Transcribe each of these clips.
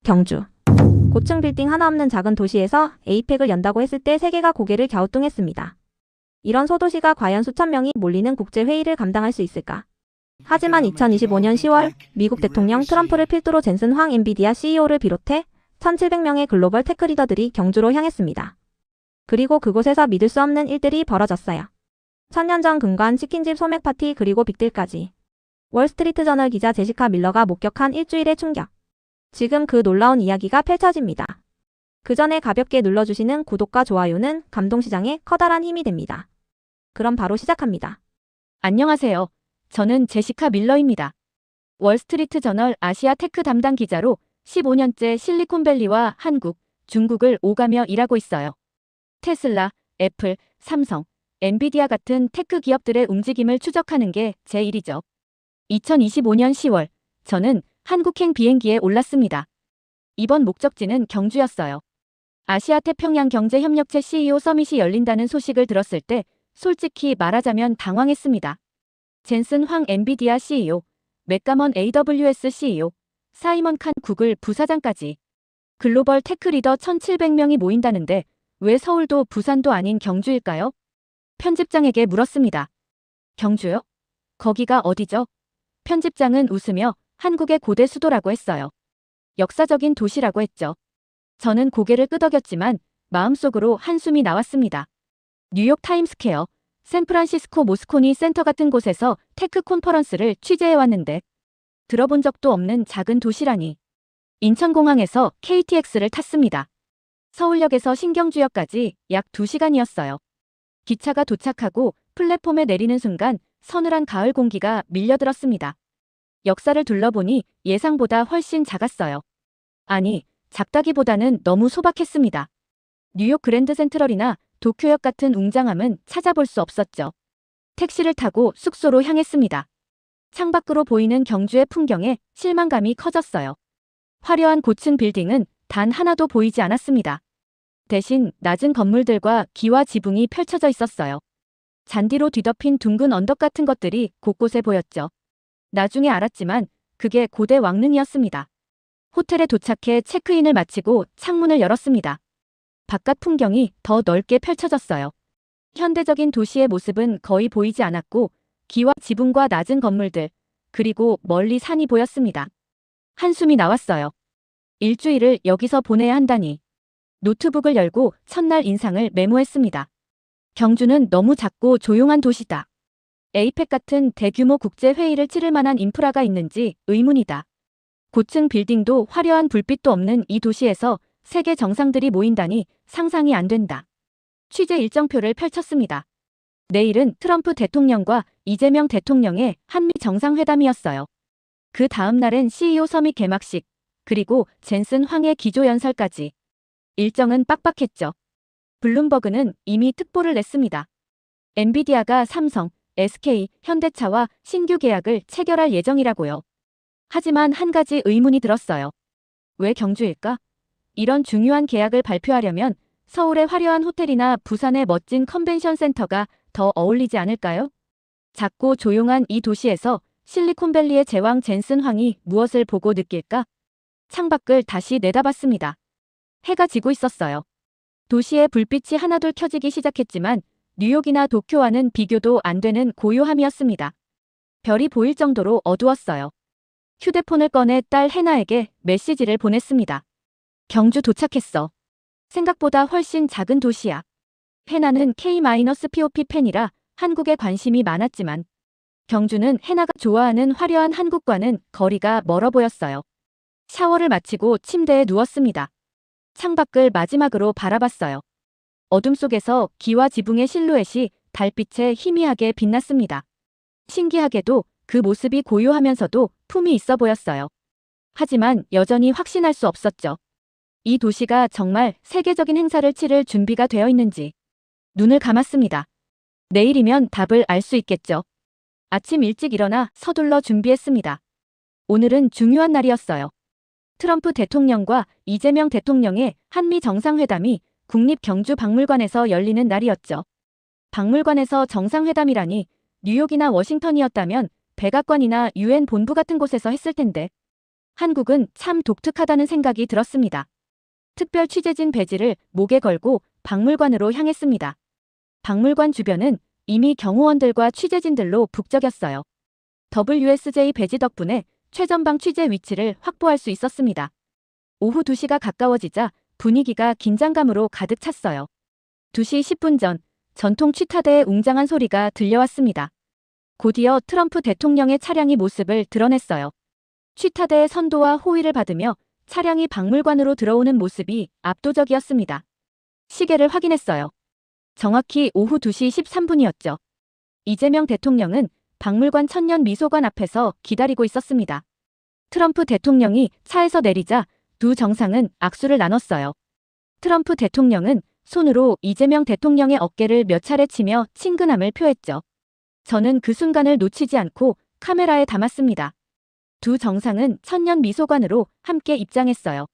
경주. 고층 빌딩 하나 없는 작은 도시에서 에이펙을 연다고 했을 때 세계가 고개를 갸우뚱했습니다. 이런 소도시가 과연 수천 명이 몰리는 국제회의를 감당할 수 있을까? 하지만 2025년 10월 미국 대통령 트럼프를 필두로 젠슨 황 엔비디아 CEO를 비롯해 1,700명의 글로벌 테크 리더들이 경주로 향했습니다. 그리고 그곳에서 믿을 수 없는 일들이 벌어졌어요. 1000년 전 근거한 치킨집 소맥 파티 그리고 빅딜까지. 월스트리트 저널 기자 제시카 밀러가 목격한 일주일의 충격. 지금 그 놀라운 이야기가 펼쳐집니다. 그 전에 가볍게 눌러주시는 구독과 좋아요는 감동시장에 커다란 힘이 됩니다. 그럼 바로 시작합니다. 안녕하세요. 저는 제시카 밀러입니다. 월스트리트 저널 아시아 테크 담당 기자로 15년째 실리콘밸리와 한국, 중국을 오가며 일하고 있어요. 테슬라, 애플, 삼성, 엔비디아 같은 테크 기업들의 움직임을 추적하는 게 제 일이죠. 2025년 10월, 저는 한국행 비행기에 올랐습니다. 이번 목적지는 경주였어요. 아시아 태평양 경제협력체 CEO 서밋이 열린다는 소식을 들었을 때 솔직히 말하자면 당황했습니다. 젠슨 황 엔비디아 CEO, 맥가먼 AWS CEO, 사이먼 칸 구글 부사장까지 글로벌 테크 리더 1,700명이 모인다는데 왜 서울도 부산도 아닌 경주일까요? 편집장에게 물었습니다. 경주요? 거기가 어디죠? 편집장은 웃으며 한국의 고대 수도라고 했어요. 역사적인 도시라고 했죠. 저는 고개를 끄덕였지만 마음속으로 한숨이 나왔습니다. 뉴욕 타임스퀘어, 샌프란시스코 모스코니 센터 같은 곳에서 테크 콘퍼런스를 취재해왔는데 들어본 적도 없는 작은 도시라니. 인천공항에서 KTX를 탔습니다. 서울역에서 신경주역까지 약 2시간이었어요. 기차가 도착하고 플랫폼에 내리는 순간 서늘한 가을 공기가 밀려들었습니다. 역사를 둘러보니 예상보다 훨씬 작았어요. 아니, 작다기보다는 너무 소박했습니다. 뉴욕 그랜드 센트럴이나 도쿄역 같은 웅장함은 찾아볼 수 없었죠. 택시를 타고 숙소로 향했습니다. 창밖으로 보이는 경주의 풍경에 실망감이 커졌어요. 화려한 고층 빌딩은 단 하나도 보이지 않았습니다. 대신 낮은 건물들과 기와 지붕이 펼쳐져 있었어요. 잔디로 뒤덮인 둥근 언덕 같은 것들이 곳곳에 보였죠. 나중에 알았지만 그게 고대 왕릉이었습니다. 호텔에 도착해 체크인을 마치고 창문을 열었습니다. 바깥 풍경이 더 넓게 펼쳐졌어요. 현대적인 도시의 모습은 거의 보이지 않았고 기와 지붕과 낮은 건물들, 그리고 멀리 산이 보였습니다. 한숨이 나왔어요. 일주일을 여기서 보내야 한다니. 노트북을 열고 첫날 인상을 메모했습니다. 경주는 너무 작고 조용한 도시다. 에이펙 같은 대규모 국제회의를 치를 만한 인프라가 있는지 의문이다. 고층 빌딩도 화려한 불빛도 없는 이 도시에서 세계 정상들이 모인다니 상상이 안 된다. 취재 일정표를 펼쳤습니다. 내일은 트럼프 대통령과 이재명 대통령의 한미 정상회담이었어요. 그 다음 날엔 CEO 서밋 개막식, 그리고 젠슨 황의 기조연설까지. 일정은 빡빡했죠. 블룸버그는 이미 특보를 냈습니다. 엔비디아가 삼성, SK, 현대차와 신규 계약을 체결할 예정이라고요. 하지만 한 가지 의문이 들었어요. 왜 경주일까? 이런 중요한 계약을 발표하려면 서울의 화려한 호텔이나 부산의 멋진 컨벤션 센터가 더 어울리지 않을까요? 작고 조용한 이 도시에서 실리콘밸리의 제왕 젠슨 황이 무엇을 보고 느낄까? 창밖을 다시 내다봤습니다. 해가 지고 있었어요. 도시의 불빛이 하나둘 켜지기 시작했지만 뉴욕이나 도쿄와는 비교도 안 되는 고요함이었습니다. 별이 보일 정도로 어두웠어요. 휴대폰을 꺼내 딸 해나에게 메시지를 보냈습니다. 경주 도착했어. 생각보다 훨씬 작은 도시야. 해나는 K-POP 팬이라 한국에 관심이 많았지만 경주는 해나가 좋아하는 화려한 한국과는 거리가 멀어 보였어요. 샤워를 마치고 침대에 누웠습니다. 창밖을 마지막으로 바라봤어요. 어둠 속에서 기와 지붕의 실루엣이 달빛에 희미하게 빛났습니다. 신기하게도 그 모습이 고요하면서도 품이 있어 보였어요. 하지만 여전히 확신할 수 없었죠. 이 도시가 정말 세계적인 행사를 치를 준비가 되어 있는지. 눈을 감았습니다. 내일이면 답을 알 수 있겠죠. 아침 일찍 일어나 서둘러 준비했습니다. 오늘은 중요한 날이었어요. 트럼프 대통령과 이재명 대통령의 한미 정상회담이 국립경주박물관에서 열리는 날이었죠. 박물관에서 정상회담이라니 뉴욕이나 워싱턴이었다면 백악관이나 UN 본부 같은 곳에서 했을 텐데 한국은 참 독특하다는 생각이 들었습니다. 특별 취재진 배지를 목에 걸고 박물관으로 향했습니다. 박물관 주변은 이미 경호원들과 취재진들로 북적였어요. WSJ 배지 덕분에 최전방 취재 위치를 확보할 수 있었습니다. 오후 2시가 가까워지자 분위기가 긴장감으로 가득 찼어요. 2시 10분 전 전통 취타대의 웅장한 소리가 들려왔습니다. 곧이어 트럼프 대통령의 차량이 모습을 드러냈어요. 취타대의 선도와 호위를 받으며 차량이 박물관으로 들어오는 모습이 압도적이었습니다. 시계를 확인했어요. 정확히 오후 2시 13분이었죠. 이재명 대통령은 박물관 천년 미소관 앞에서 기다리고 있었습니다. 트럼프 대통령이 차에서 내리자 두 정상은 악수를 나눴어요. 트럼프 대통령은 손으로 이재명 대통령의 어깨를 몇 차례 치며 친근함을 표했죠. 저는 그 순간을 놓치지 않고 카메라에 담았습니다. 두 정상은 천년 미소관으로 함께 입장했어요.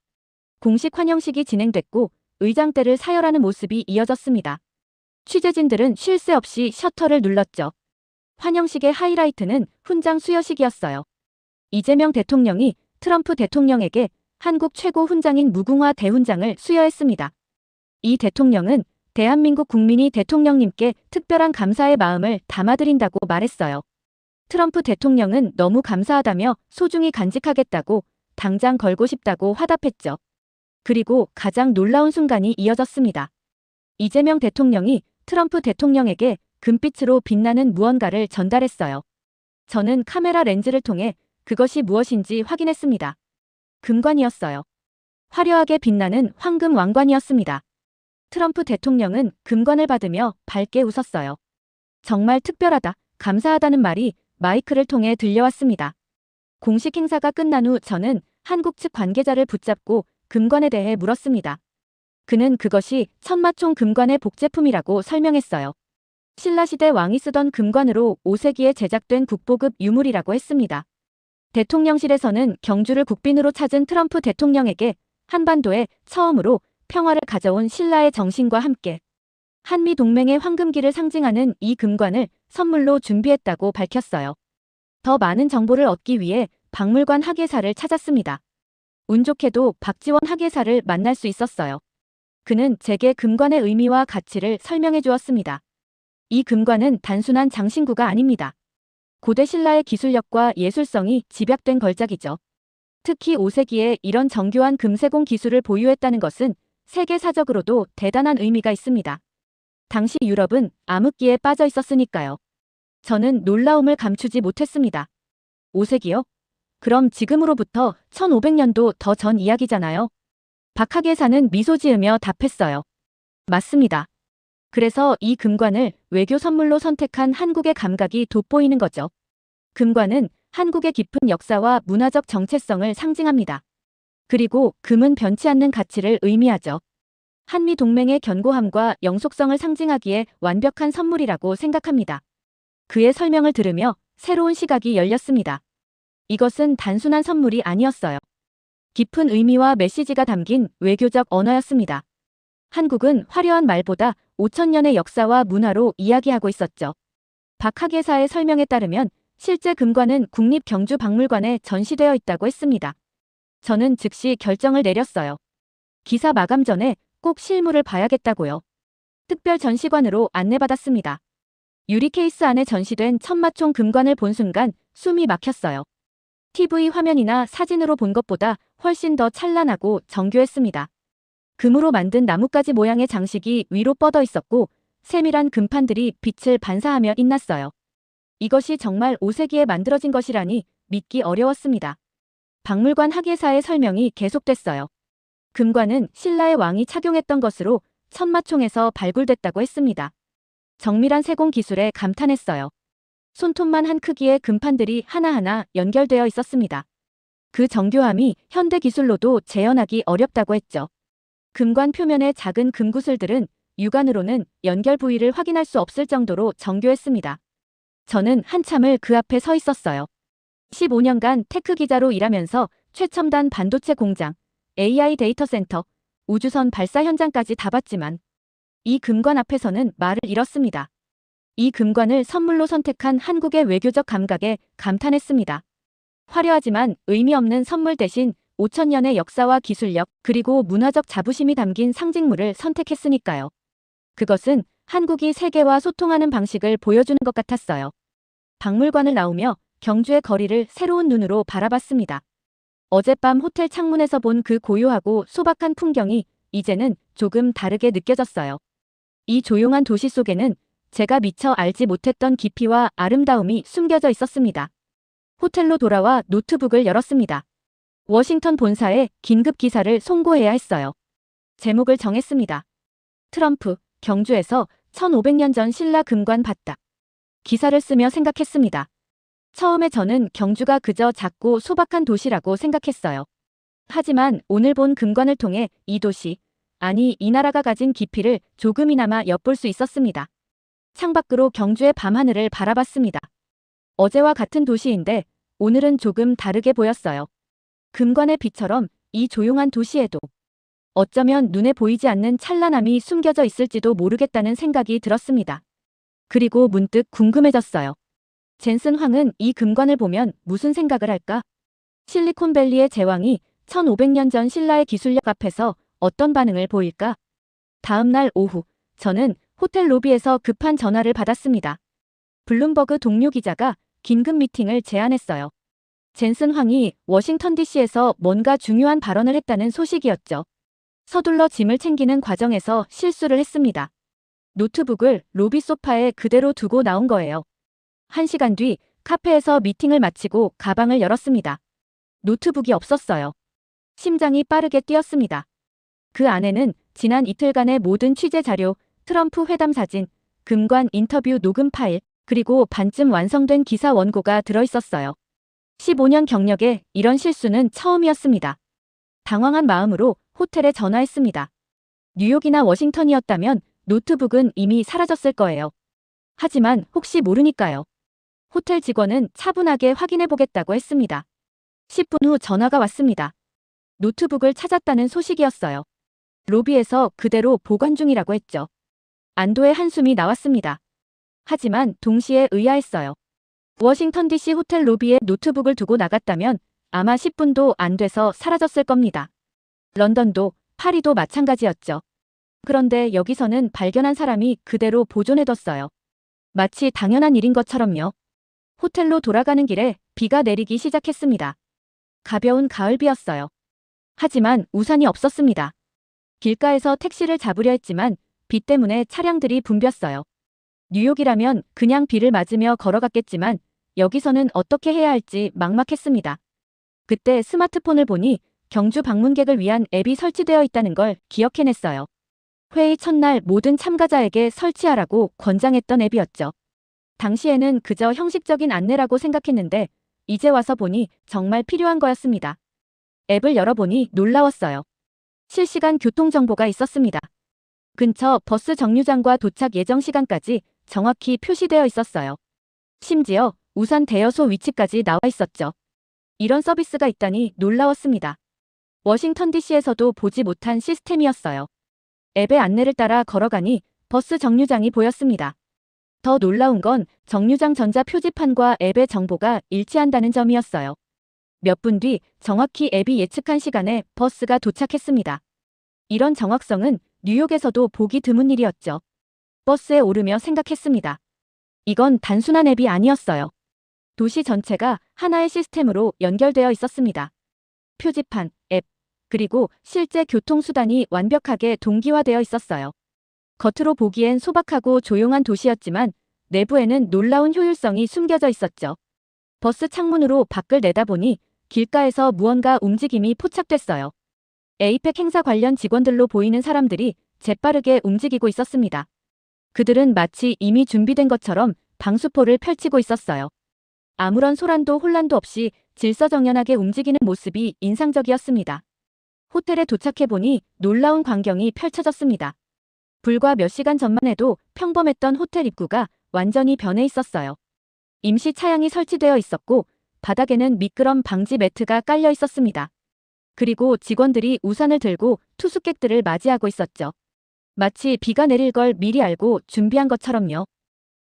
공식 환영식이 진행됐고 의장대를 사열하는 모습이 이어졌습니다. 취재진들은 쉴 새 없이 셔터를 눌렀죠. 환영식의 하이라이트는 훈장 수여식이었어요. 이재명 대통령이 트럼프 대통령에게 한국 최고 훈장인 무궁화 대훈장을 수여했습니다. 이 대통령은 대한민국 국민이 대통령님께 특별한 감사의 마음을 담아드린다고 말했어요. 트럼프 대통령은 너무 감사하다며 소중히 간직하겠다고 당장 걸고 싶다고 화답했죠. 그리고 가장 놀라운 순간이 이어졌습니다. 이재명 대통령이 트럼프 대통령에게 금빛으로 빛나는 무언가를 전달했어요. 저는 카메라 렌즈를 통해 그것이 무엇인지 확인했습니다. 금관이었어요. 화려하게 빛나는 황금 왕관이었습니다. 트럼프 대통령은 금관을 받으며 밝게 웃었어요. 정말 특별하다, 감사하다는 말이 마이크를 통해 들려왔습니다. 공식 행사가 끝난 후 저는 한국 측 관계자를 붙잡고 금관에 대해 물었습니다. 그는 그것이 천마총 금관의 복제품이라고 설명했어요. 신라시대 왕이 쓰던 금관으로 5세기에 제작된 국보급 유물이라고 했습니다. 대통령실에서는 경주를 국빈으로 찾은 트럼프 대통령에게 한반도에 처음으로 평화를 가져온 신라의 정신과 함께 한미 동맹의 황금기를 상징하는 이 금관을 선물로 준비했다고 밝혔어요. 더 많은 정보를 얻기 위해 박물관 학예사를 찾았습니다. 운 좋게도 박지원 학예사를 만날 수 있었어요. 그는 제게 금관의 의미와 가치를 설명해 주었습니다. 이 금관은 단순한 장신구가 아닙니다. 고대 신라의 기술력과 예술성이 집약된 걸작이죠. 특히 5세기에 이런 정교한 금세공 기술을 보유했다는 것은 세계사적으로도 대단한 의미가 있습니다. 당시 유럽은 암흑기에 빠져 있었으니까요. 저는 놀라움을 감추지 못했습니다. 5세기요? 그럼 지금으로부터 1500년도 더 전 이야기잖아요. 박 학예사는 미소 지으며 답했어요. 맞습니다. 그래서 이 금관을 외교 선물로 선택한 한국의 감각이 돋보이는 거죠. 금관은 한국의 깊은 역사와 문화적 정체성을 상징합니다. 그리고 금은 변치 않는 가치를 의미하죠. 한미 동맹의 견고함과 영속성을 상징하기에 완벽한 선물이라고 생각합니다. 그의 설명을 들으며 새로운 시각이 열렸습니다. 이것은 단순한 선물이 아니었어요. 깊은 의미와 메시지가 담긴 외교적 언어였습니다. 한국은 화려한 말보다 5000년의 역사와 문화로 이야기하고 있었죠. 박 학예사의 설명에 따르면 실제 금관은 국립경주박물관에 전시되어 있다고 했습니다. 저는 즉시 결정을 내렸어요. 기사 마감 전에 꼭 실물을 봐야겠다고요. 특별 전시관으로 안내받았습니다. 유리 케이스 안에 전시된 천마총 금관을 본 순간 숨이 막혔어요. TV 화면이나 사진으로 본 것보다 훨씬 더 찬란하고 정교했습니다. 금으로 만든 나뭇가지 모양의 장식이 위로 뻗어 있었고 세밀한 금판들이 빛을 반사하며 빛났어요. 이것이 정말 5세기에 만들어진 것이라니 믿기 어려웠습니다. 박물관 학예사의 설명이 계속됐어요. 금관은 신라의 왕이 착용했던 것으로 천마총에서 발굴됐다고 했습니다. 정밀한 세공 기술에 감탄했어요. 손톱만 한 크기의 금판들이 하나하나 연결되어 있었습니다. 그 정교함이 현대 기술로도 재현하기 어렵다고 했죠. 금관 표면의 작은 금구슬들은 육안으로는 연결 부위를 확인할 수 없을 정도로 정교했습니다. 저는 한참을 그 앞에 서 있었어요. 15년간 테크 기자로 일하면서 최첨단 반도체 공장, AI 데이터 센터, 우주선 발사 현장까지 다 봤지만 이 금관 앞에서는 말을 잃었습니다. 이 금관을 선물로 선택한 한국의 외교적 감각에 감탄했습니다. 화려하지만 의미 없는 선물 대신 5,000년의 역사와 기술력 그리고 문화적 자부심이 담긴 상징물을 선택했으니까요. 그것은 한국이 세계와 소통하는 방식을 보여주는 것 같았어요. 박물관을 나오며 경주의 거리를 새로운 눈으로 바라봤습니다. 어젯밤 호텔 창문에서 본 그 고요하고 소박한 풍경이 이제는 조금 다르게 느껴졌어요. 이 조용한 도시 속에는 제가 미처 알지 못했던 깊이와 아름다움이 숨겨져 있었습니다. 호텔로 돌아와 노트북을 열었습니다. 워싱턴 본사에 긴급 기사를 송고해야 했어요. 제목을 정했습니다. 트럼프, 경주에서 1500년 전 신라 금관 봤다. 기사를 쓰며 생각했습니다. 처음에 저는 경주가 그저 작고 소박한 도시라고 생각했어요. 하지만 오늘 본 금관을 통해 이 도시, 아니 이 나라가 가진 깊이를 조금이나마 엿볼 수 있었습니다. 창밖으로 경주의 밤하늘을 바라봤습니다. 어제와 같은 도시인데 오늘은 조금 다르게 보였어요. 금관의 빛처럼 이 조용한 도시에도 어쩌면 눈에 보이지 않는 찬란함이 숨겨져 있을지도 모르겠다는 생각이 들었습니다. 그리고 문득 궁금해졌어요. 젠슨 황은 이 금관을 보면 무슨 생각을 할까? 실리콘밸리의 제왕이 1500년 전 신라의 기술력 앞에서 어떤 반응을 보일까? 다음 날 오후, 저는 호텔 로비에서 급한 전화를 받았습니다. 블룸버그 동료 기자가 긴급 미팅을 제안했어요. 젠슨 황이 워싱턴 DC에서 뭔가 중요한 발언을 했다는 소식이었죠. 서둘러 짐을 챙기는 과정에서 실수를 했습니다. 노트북을 로비 소파에 그대로 두고 나온 거예요. 1시간 뒤 카페에서 미팅을 마치고 가방을 열었습니다. 노트북이 없었어요. 심장이 빠르게 뛰었습니다. 그 안에는 지난 이틀간의 모든 취재 자료, 트럼프 회담 사진, 금관 인터뷰 녹음 파일, 그리고 반쯤 완성된 기사 원고가 들어있었어요. 15년 경력에 이런 실수는 처음이었습니다. 당황한 마음으로 호텔에 전화했습니다. 뉴욕이나 워싱턴이었다면 노트북은 이미 사라졌을 거예요. 하지만 혹시 모르니까요. 호텔 직원은 차분하게 확인해보겠다고 했습니다. 10분 후 전화가 왔습니다. 노트북을 찾았다는 소식이었어요. 로비에서 그대로 보관 중이라고 했죠. 안도의 한숨이 나왔습니다. 하지만 동시에 의아했어요. 워싱턴 DC 호텔 로비에 노트북을 두고 나갔다면 아마 10분도 안 돼서 사라졌을 겁니다. 런던도 파리도 마찬가지였죠. 그런데 여기서는 발견한 사람이 그대로 보존해뒀어요. 마치 당연한 일인 것처럼요. 호텔로 돌아가는 길에 비가 내리기 시작했습니다. 가벼운 가을비였어요. 하지만 우산이 없었습니다. 길가에서 택시를 잡으려 했지만 비 때문에 차량들이 붐볐어요. 뉴욕이라면 그냥 비를 맞으며 걸어갔겠지만 여기서는 어떻게 해야 할지 막막했습니다. 그때 스마트폰을 보니 경주 방문객을 위한 앱이 설치되어 있다는 걸 기억해냈어요. 회의 첫날 모든 참가자에게 설치하라고 권장했던 앱이었죠. 당시에는 그저 형식적인 안내라고 생각했는데 이제 와서 보니 정말 필요한 거였습니다. 앱을 열어보니 놀라웠어요. 실시간 교통정보가 있었습니다. 근처 버스 정류장과 도착 예정 시간까지 정확히 표시되어 있었어요. 심지어 우산 대여소 위치까지 나와 있었죠. 이런 서비스가 있다니 놀라웠습니다. 워싱턴 DC에서도 보지 못한 시스템이었어요. 앱의 안내를 따라 걸어가니 버스 정류장이 보였습니다. 더 놀라운 건 정류장 전자 표지판과 앱의 정보가 일치한다는 점이었어요. 몇 분 뒤 정확히 앱이 예측한 시간에 버스가 도착했습니다. 이런 정확성은 뉴욕에서도 보기 드문 일이었죠. 버스에 오르며 생각했습니다. 이건 단순한 앱이 아니었어요. 도시 전체가 하나의 시스템으로 연결되어 있었습니다. 표지판, 앱, 그리고 실제 교통수단이 완벽하게 동기화되어 있었어요. 겉으로 보기엔 소박하고 조용한 도시였지만 내부에는 놀라운 효율성이 숨겨져 있었죠. 버스 창문으로 밖을 내다보니 길가에서 무언가 움직임이 포착됐어요. 에이펙 행사 관련 직원들로 보이는 사람들이 재빠르게 움직이고 있었습니다. 그들은 마치 이미 준비된 것처럼 방수포를 펼치고 있었어요. 아무런 소란도 혼란도 없이 질서정연하게 움직이는 모습이 인상적이었습니다. 호텔에 도착해보니 놀라운 광경이 펼쳐졌습니다. 불과 몇 시간 전만 해도 평범했던 호텔 입구가 완전히 변해 있었어요. 임시 차양이 설치되어 있었고 바닥에는 미끄럼 방지 매트가 깔려 있었습니다. 그리고 직원들이 우산을 들고 투숙객들을 맞이하고 있었죠. 마치 비가 내릴 걸 미리 알고 준비한 것처럼요.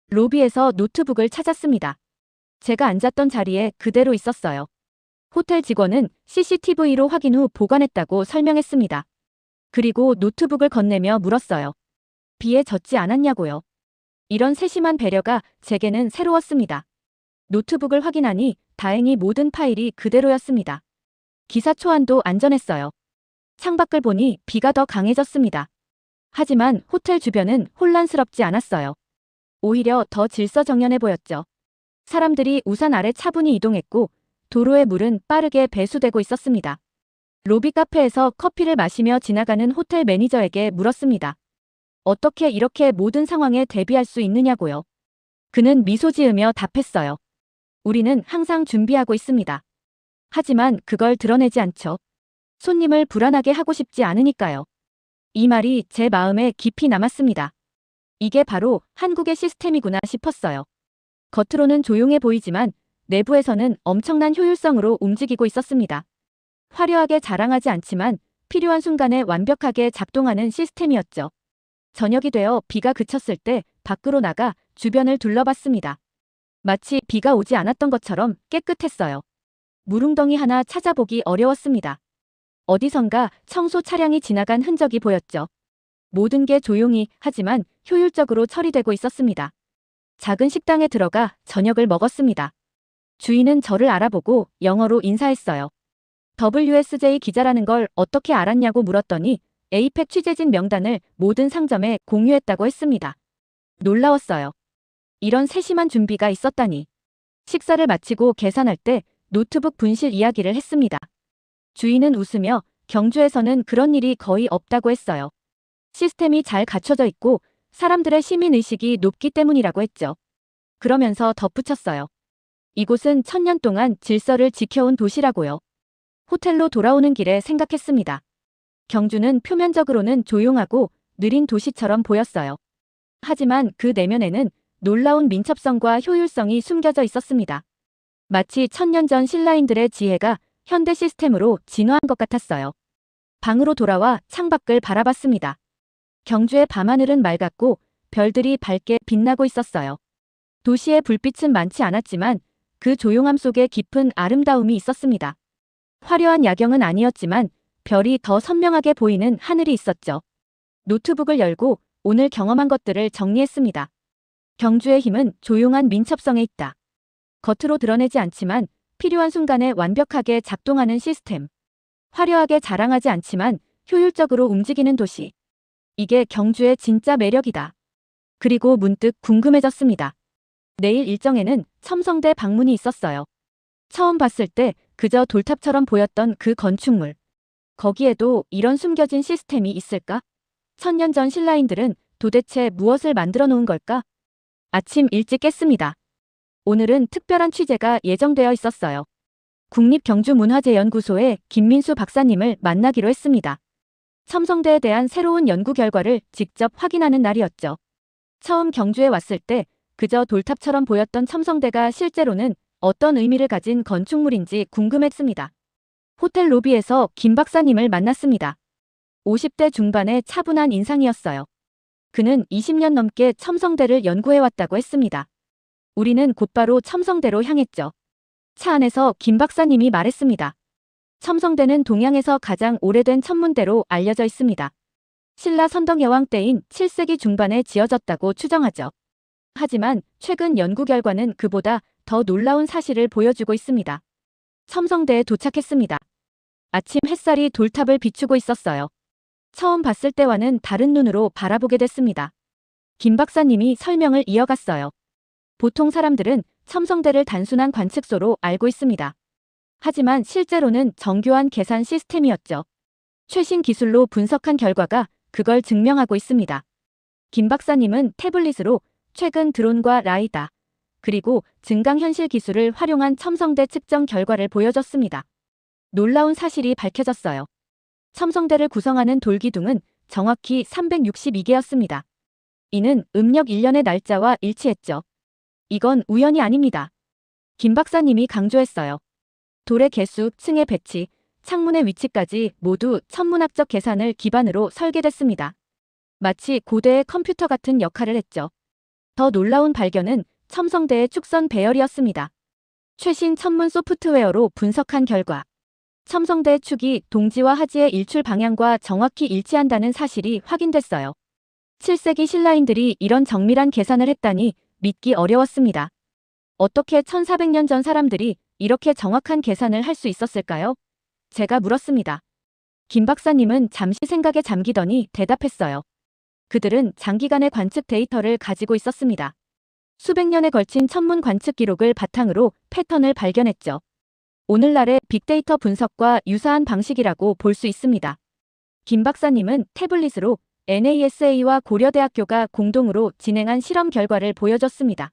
로비에서 노트북을 찾았습니다. 제가 앉았던 자리에 그대로 있었어요. 호텔 직원은 CCTV로 확인 후 보관했다고 설명했습니다. 그리고 노트북을 건네며 물었어요. 비에 젖지 않았냐고요. 이런 세심한 배려가 제게는 새로웠습니다. 노트북을 확인하니 다행히 모든 파일이 그대로였습니다. 기사 초안도 안전했어요. 창밖을 보니 비가 더 강해졌습니다. 하지만 호텔 주변은 혼란스럽지 않았어요. 오히려 더 질서정연해 보였죠. 사람들이 우산 아래 차분히 이동했고 도로의 물은 빠르게 배수되고 있었습니다. 로비 카페에서 커피를 마시며 지나가는 호텔 매니저에게 물었습니다. 어떻게 이렇게 모든 상황에 대비할 수 있느냐고요. 그는 미소 지으며 답했어요. 우리는 항상 준비하고 있습니다. 하지만 그걸 드러내지 않죠. 손님을 불안하게 하고 싶지 않으니까요. 이 말이 제 마음에 깊이 남았습니다. 이게 바로 한국의 시스템이구나 싶었어요. 겉으로는 조용해 보이지만 내부에서는 엄청난 효율성으로 움직이고 있었습니다. 화려하게 자랑하지 않지만 필요한 순간에 완벽하게 작동하는 시스템이었죠. 저녁이 되어 비가 그쳤을 때 밖으로 나가 주변을 둘러봤습니다. 마치 비가 오지 않았던 것처럼 깨끗했어요. 물웅덩이 하나 찾아보기 어려웠습니다. 어디선가 청소 차량이 지나간 흔적이 보였죠. 모든 게 조용히 하지만 효율적으로 처리되고 있었습니다. 작은 식당에 들어가 저녁을 먹었습니다. 주인은 저를 알아보고 영어로 인사했어요. WSJ 기자라는 걸 어떻게 알았냐고 물었더니 에이펙 취재진 명단을 모든 상점에 공유했다고 했습니다. 놀라웠어요. 이런 세심한 준비가 있었다니. 식사를 마치고 계산할 때 노트북 분실 이야기를 했습니다. 주인은 웃으며 경주에서는 그런 일이 거의 없다고 했어요. 시스템이 잘 갖춰져 있고 사람들의 시민의식이 높기 때문이라고 했죠. 그러면서 덧붙였어요. 이곳은 1000년 동안 질서를 지켜온 도시라고요. 호텔로 돌아오는 길에 생각했습니다. 경주는 표면적으로는 조용하고 느린 도시처럼 보였어요. 하지만 그 내면에는 놀라운 민첩성과 효율성이 숨겨져 있었습니다. 마치 1000년 전 신라인들의 지혜가 현대 시스템으로 진화한 것 같았어요. 방으로 돌아와 창밖을 바라봤습니다. 경주의 밤하늘은 맑았고 별들이 밝게 빛나고 있었어요. 도시의 불빛은 많지 않았지만 그 조용함 속에 깊은 아름다움이 있었습니다. 화려한 야경은 아니었지만 별이 더 선명하게 보이는 하늘이 있었죠. 노트북을 열고 오늘 경험한 것들을 정리했습니다. 경주의 힘은 조용한 민첩성에 있다. 겉으로 드러내지 않지만 필요한 순간에 완벽하게 작동하는 시스템. 화려하게 자랑하지 않지만 효율적으로 움직이는 도시. 이게 경주의 진짜 매력이다. 그리고 문득 궁금해졌습니다. 내일 일정에는 첨성대 방문이 있었어요. 처음 봤을 때 그저 돌탑처럼 보였던 그 건축물. 거기에도 이런 숨겨진 시스템이 있을까? 1000년 전 신라인들은 도대체 무엇을 만들어 놓은 걸까? 아침 일찍 깼습니다. 오늘은 특별한 취재가 예정되어 있었어요. 국립경주문화재연구소의 김민수 박사님을 만나기로 했습니다. 첨성대에 대한 새로운 연구 결과를 직접 확인하는 날이었죠. 처음 경주에 왔을 때 그저 돌탑처럼 보였던 첨성대가 실제로는 어떤 의미를 가진 건축물인지 궁금했습니다. 호텔 로비에서 김 박사님을 만났습니다. 50대 중반의 차분한 인상이었어요. 그는 20년 넘게 첨성대를 연구해왔다고 했습니다. 우리는 곧바로 첨성대로 향했죠. 차 안에서 김 박사님이 말했습니다. 첨성대는 동양에서 가장 오래된 천문대로 알려져 있습니다. 신라 선덕여왕 때인 7세기 중반에 지어졌다고 추정하죠. 하지만 최근 연구 결과는 그보다 더 놀라운 사실을 보여주고 있습니다. 첨성대에 도착했습니다. 아침 햇살이 돌탑을 비추고 있었어요. 처음 봤을 때와는 다른 눈으로 바라보게 됐습니다. 김 박사님이 설명을 이어갔어요. 보통 사람들은 첨성대를 단순한 관측소로 알고 있습니다. 하지만 실제로는 정교한 계산 시스템이었죠. 최신 기술로 분석한 결과가 그걸 증명하고 있습니다. 김 박사님은 태블릿으로 최근 드론과 라이다, 그리고 증강현실 기술을 활용한 첨성대 측정 결과를 보여줬습니다. 놀라운 사실이 밝혀졌어요. 첨성대를 구성하는 돌기둥은 정확히 362개였습니다. 이는 음력 1년의 날짜와 일치했죠. 이건 우연이 아닙니다. 김 박사님이 강조했어요. 돌의 개수, 층의 배치, 창문의 위치까지 모두 천문학적 계산을 기반으로 설계됐습니다. 마치 고대의 컴퓨터 같은 역할을 했죠. 더 놀라운 발견은 첨성대의 축선 배열이었습니다. 최신 천문 소프트웨어로 분석한 결과 첨성대의 축이 동지와 하지의 일출 방향과 정확히 일치한다는 사실이 확인됐어요. 7세기 신라인들이 이런 정밀한 계산을 했다니 믿기 어려웠습니다. 어떻게 1400년 전 사람들이 이렇게 정확한 계산을 할 수 있었을까요? 제가 물었습니다. 김 박사님은 잠시 생각에 잠기더니 대답했어요. 그들은 장기간의 관측 데이터를 가지고 있었습니다. 수백 년에 걸친 천문 관측 기록을 바탕으로 패턴을 발견했죠. 오늘날의 빅데이터 분석과 유사한 방식이라고 볼 수 있습니다. 김 박사님은 태블릿으로 NASA와 고려대학교가 공동으로 진행한 실험 결과를 보여줬습니다.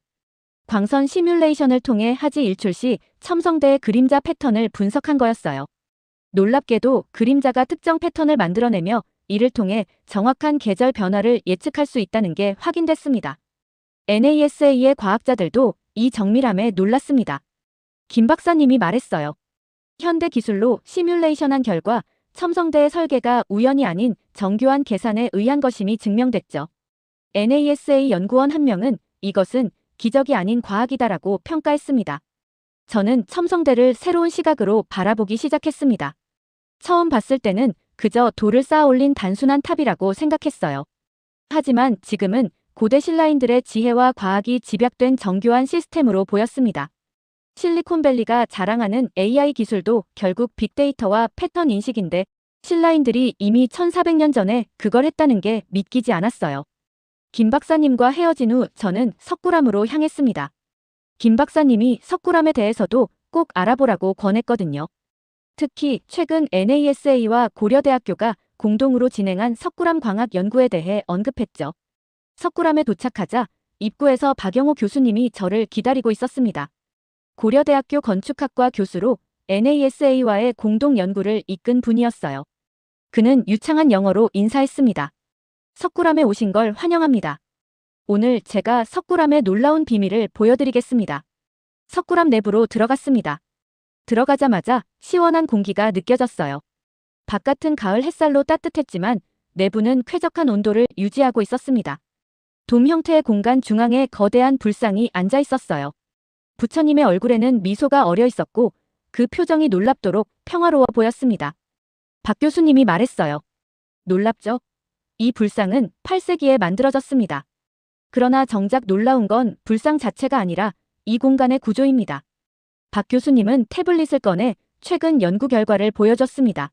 광선 시뮬레이션을 통해 하지 일출 시 첨성대의 그림자 패턴을 분석한 거였어요. 놀랍게도 그림자가 특정 패턴을 만들어내며 이를 통해 정확한 계절 변화를 예측할 수 있다는 게 확인됐습니다. NASA의 과학자들도 이 정밀함에 놀랐습니다. 김 박사님이 말했어요. 현대 기술로 시뮬레이션한 결과 첨성대의 설계가 우연이 아닌 정교한 계산에 의한 것임이 증명됐죠. NASA 연구원 한 명은 이것은 기적이 아닌 과학이다라고 평가했습니다. 저는 첨성대를 새로운 시각으로 바라보기 시작했습니다. 처음 봤을 때는 그저 돌을 쌓아 올린 단순한 탑이라고 생각했어요. 하지만 지금은 고대 신라인들의 지혜와 과학이 집약된 정교한 시스템으로 보였습니다. 실리콘밸리가 자랑하는 AI 기술도 결국 빅데이터와 패턴 인식인데 신라인들이 이미 1400년 전에 그걸 했다는 게 믿기지 않았어요. 김 박사님과 헤어진 후 저는 석굴암으로 향했습니다. 김 박사님이 석굴암에 대해서도 꼭 알아보라고 권했거든요. 특히 최근 NASA와 고려대학교가 공동으로 진행한 석굴암 광학 연구에 대해 언급했죠. 석굴암에 도착하자 입구에서 박영호 교수님이 저를 기다리고 있었습니다. 고려대학교 건축학과 교수로 NASA와의 공동 연구를 이끈 분이었어요. 그는 유창한 영어로 인사했습니다. 석굴암에 오신 걸 환영합니다. 오늘 제가 석굴암의 놀라운 비밀을 보여드리겠습니다. 석굴암 내부로 들어갔습니다. 들어가자마자 시원한 공기가 느껴졌어요. 바깥은 가을 햇살로 따뜻했지만 내부는 쾌적한 온도를 유지하고 있었습니다. 돔 형태의 공간 중앙에 거대한 불상이 앉아 있었어요. 부처님의 얼굴에는 미소가 어려 있었고 그 표정이 놀랍도록 평화로워 보였습니다. 박 교수님이 말했어요. 놀랍죠? 이 불상은 8세기에 만들어졌습니다. 그러나 정작 놀라운 건 불상 자체가 아니라 이 공간의 구조입니다. 박 교수님은 태블릿을 꺼내 최근 연구 결과를 보여줬습니다.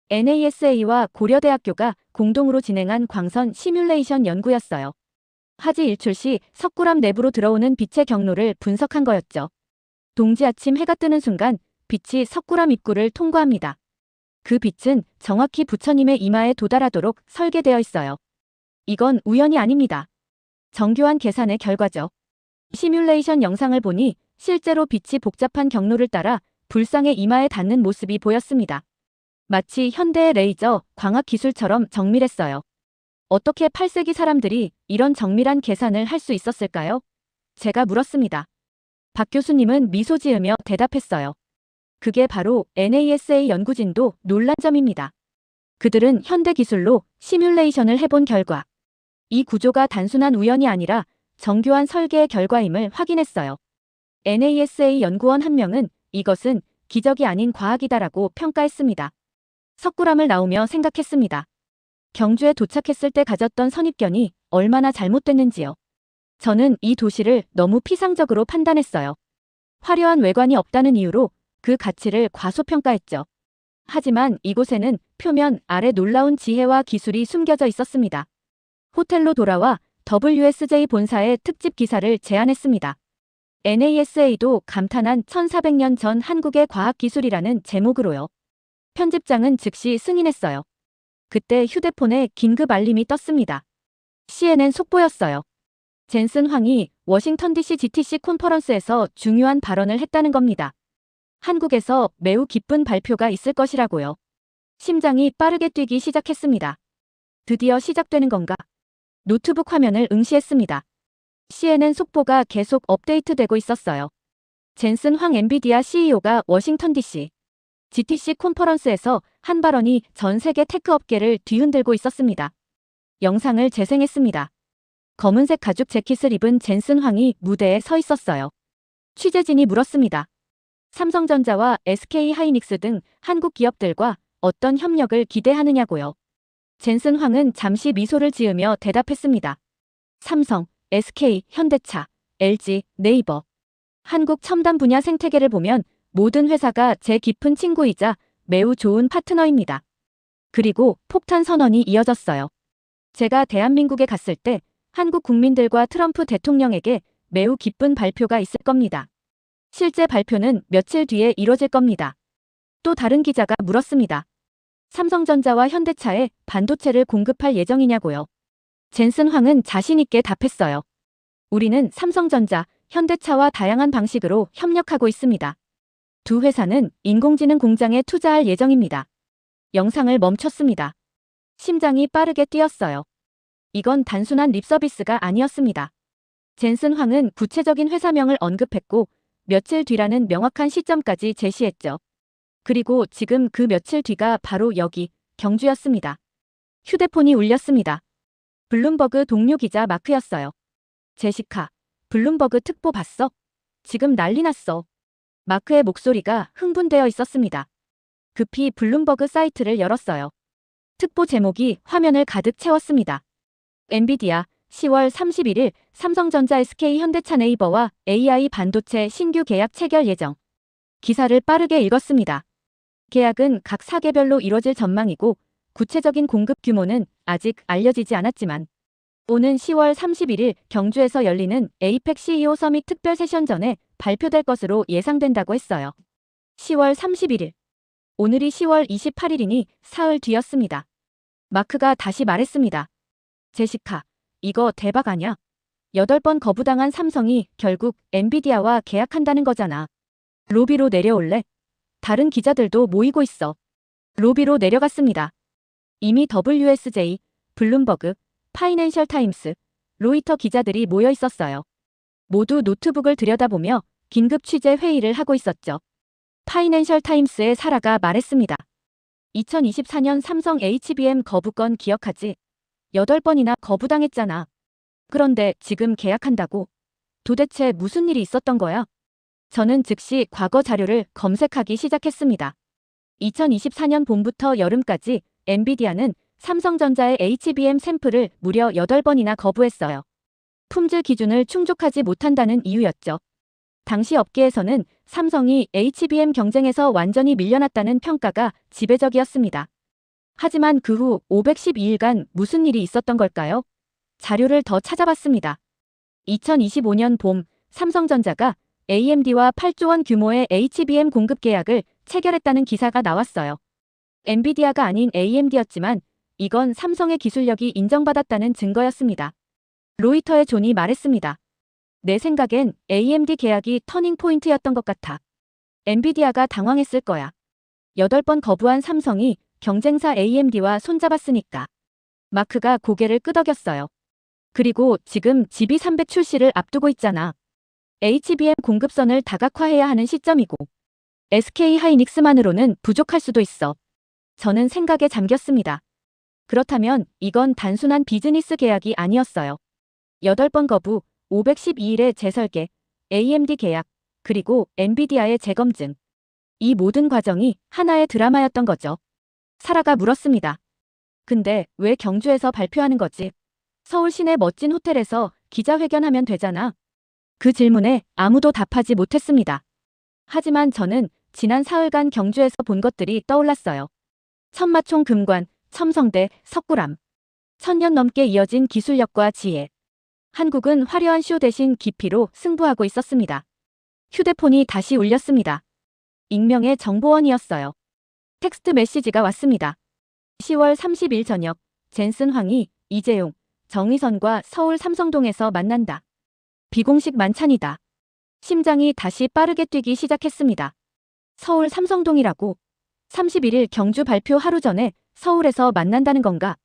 NASA와 고려대학교가 공동으로 진행한 광선 시뮬레이션 연구였어요. 하지 일출 시 석굴암 내부로 들어오는 빛의 경로를 분석한 거였죠. 동지 아침 해가 뜨는 순간 빛이 석굴암 입구를 통과합니다. 그 빛은 정확히 부처님의 이마에 도달하도록 설계되어 있어요. 이건 우연이 아닙니다. 정교한 계산의 결과죠. 시뮬레이션 영상을 보니 실제로 빛이 복잡한 경로를 따라 불상의 이마에 닿는 모습이 보였습니다. 마치 현대의 레이저, 광학 기술처럼 정밀했어요. 어떻게 8세기 사람들이 이런 정밀한 계산을 할 수 있었을까요? 제가 물었습니다. 박 교수님은 미소 지으며 대답했어요. 그게 바로 NASA 연구진도 놀란 점입니다. 그들은 현대 기술로 시뮬레이션을 해본 결과 이 구조가 단순한 우연이 아니라 정교한 설계의 결과임을 확인했어요. NASA 연구원 한 명은 이것은 기적이 아닌 과학이다라고 평가했습니다. 석굴암을 나오며 생각했습니다. 경주에 도착했을 때 가졌던 선입견이 얼마나 잘못됐는지요. 저는 이 도시를 너무 피상적으로 판단했어요. 화려한 외관이 없다는 이유로 그 가치를 과소평가했죠. 하지만 이곳에는 표면 아래 놀라운 지혜와 기술이 숨겨져 있었습니다. 호텔로 돌아와 WSJ 본사에 특집 기사를 제안했습니다. NASA도 감탄한 1400년 전 한국의 과학기술이라는 제목으로요. 편집장은 즉시 승인했어요. 그때 휴대폰에 긴급 알림이 떴습니다. CNN 속보였어요. 젠슨 황이 워싱턴 DC GTC 컨퍼런스에서 중요한 발언을 했다는 겁니다. 한국에서 매우 기쁜 발표가 있을 것이라고요. 심장이 빠르게 뛰기 시작했습니다. 드디어 시작되는 건가? 노트북 화면을 응시했습니다. CNN 속보가 계속 업데이트되고 있었어요. 젠슨 황 엔비디아 CEO가 워싱턴 DC GTC 컨퍼런스에서 한 발언이 전 세계 테크 업계를 뒤흔들고 있었습니다. 영상을 재생했습니다. 검은색 가죽 재킷을 입은 젠슨 황이 무대에 서 있었어요. 취재진이 물었습니다. 삼성전자와 SK하이닉스 등 한국 기업들과 어떤 협력을 기대하느냐고요. 젠슨 황은 잠시 미소를 지으며 대답했습니다. 삼성, SK, 현대차, LG, 네이버. 한국 첨단 분야 생태계를 보면 모든 회사가 제 깊은 친구이자 매우 좋은 파트너입니다. 그리고 폭탄 선언이 이어졌어요. 제가 대한민국에 갔을 때 한국 국민들과 트럼프 대통령에게 매우 기쁜 발표가 있을 겁니다. 실제 발표는 며칠 뒤에 이뤄질 겁니다. 또 다른 기자가 물었습니다. 삼성전자와 현대차에 반도체를 공급할 예정이냐고요. 젠슨 황은 자신 있게 답했어요. 우리는 삼성전자, 현대차와 다양한 방식으로 협력하고 있습니다. 두 회사는 인공지능 공장에 투자할 예정입니다. 영상을 멈췄습니다. 심장이 빠르게 뛰었어요. 이건 단순한 립서비스가 아니었습니다. 젠슨 황은 구체적인 회사명을 언급했고 며칠 뒤라는 명확한 시점까지 제시했죠. 그리고 지금 그 며칠 뒤가 바로 여기 경주였습니다. 휴대폰이 울렸습니다. 블룸버그 동료 기자 마크였어요. 제시카, 블룸버그 특보 봤어? 지금 난리 났어. 마크의 목소리가 흥분되어 있었습니다. 급히 블룸버그 사이트를 열었어요. 특보 제목이 화면을 가득 채웠습니다. 엔비디아 10월 31일 삼성전자 SK 현대차 네이버와 AI 반도체 신규 계약 체결 예정. 기사를 빠르게 읽었습니다. 계약은 각 사계별로 이뤄질 전망이고 구체적인 공급 규모는 아직 알려지지 않았지만 오는 10월 31일 경주에서 열리는 에이펙 CEO 서밋 특별 세션 전에 발표될 것으로 예상된다고 했어요. 10월 31일. 오늘이 10월 28일이니 사흘 뒤였습니다. 마크가 다시 말했습니다. 제시카, 이거 대박 아냐? 8번 거부당한 삼성이 결국 엔비디아와 계약한다는 거잖아. 로비로 내려올래? 다른 기자들도 모이고 있어. 로비로 내려갔습니다. 이미 WSJ, 블룸버그, 파이낸셜 타임스, 로이터 기자들이 모여 있었어요. 모두 노트북을 들여다보며 긴급 취재 회의를 하고 있었죠. 파이낸셜 타임스의 사라가 말했습니다. 2024년 삼성 HBM 거부건 기억하지? 8번이나 거부당했잖아. 그런데 지금 계약한다고? 도대체 무슨 일이 있었던 거야? 저는 즉시 과거 자료를 검색하기 시작했습니다. 2024년 봄부터 여름까지 엔비디아는 삼성전자의 HBM 샘플을 무려 8번이나 거부했어요. 품질 기준을 충족하지 못한다는 이유였죠. 당시 업계에서는 삼성이 HBM 경쟁에서 완전히 밀려났다는 평가가 지배적이었습니다. 하지만 그 후 512일간 무슨 일이 있었던 걸까요? 자료를 더 찾아봤습니다. 2025년 봄 삼성전자가 AMD와 8조 원 규모의 HBM 공급 계약을 체결했다는 기사가 나왔어요. 엔비디아가 아닌 AMD였지만 이건 삼성의 기술력이 인정받았다는 증거였습니다. 로이터의 존이 말했습니다. 내 생각엔 AMD 계약이 터닝 포인트였던 것 같아. 엔비디아가 당황했을 거야. 8번 거부한 삼성이 경쟁사 AMD와 손잡았으니까. 마크가 고개를 끄덕였어요. 그리고 지금 GB300 출시를 앞두고 있잖아. HBM 공급선을 다각화해야 하는 시점이고 SK하이닉스만으로는 부족할 수도 있어. 저는 생각에 잠겼습니다. 그렇다면 이건 단순한 비즈니스 계약이 아니었어요. 8번 거부, 512일의 재설계, AMD 계약, 그리고 엔비디아의 재검증. 이 모든 과정이 하나의 드라마였던 거죠. 사라가 물었습니다. 근데 왜 경주에서 발표하는 거지? 서울 시내 멋진 호텔에서 기자회견하면 되잖아. 그 질문에 아무도 답하지 못했습니다. 하지만 저는 지난 사흘간 경주에서 본 것들이 떠올랐어요. 천마총 금관, 첨성대, 석굴암. 1000년 넘게 이어진 기술력과 지혜. 한국은 화려한 쇼 대신 깊이로 승부하고 있었습니다. 휴대폰이 다시 울렸습니다. 익명의 정보원이었어요. 텍스트 메시지가 왔습니다. 10월 30일 저녁, 젠슨 황이 이재용, 정의선과 서울 삼성동에서 만난다. 비공식 만찬이다. 심장이 다시 빠르게 뛰기 시작했습니다. 서울 삼성동이라고? 31일 경주 발표 하루 전에 서울에서 만난다는 건가?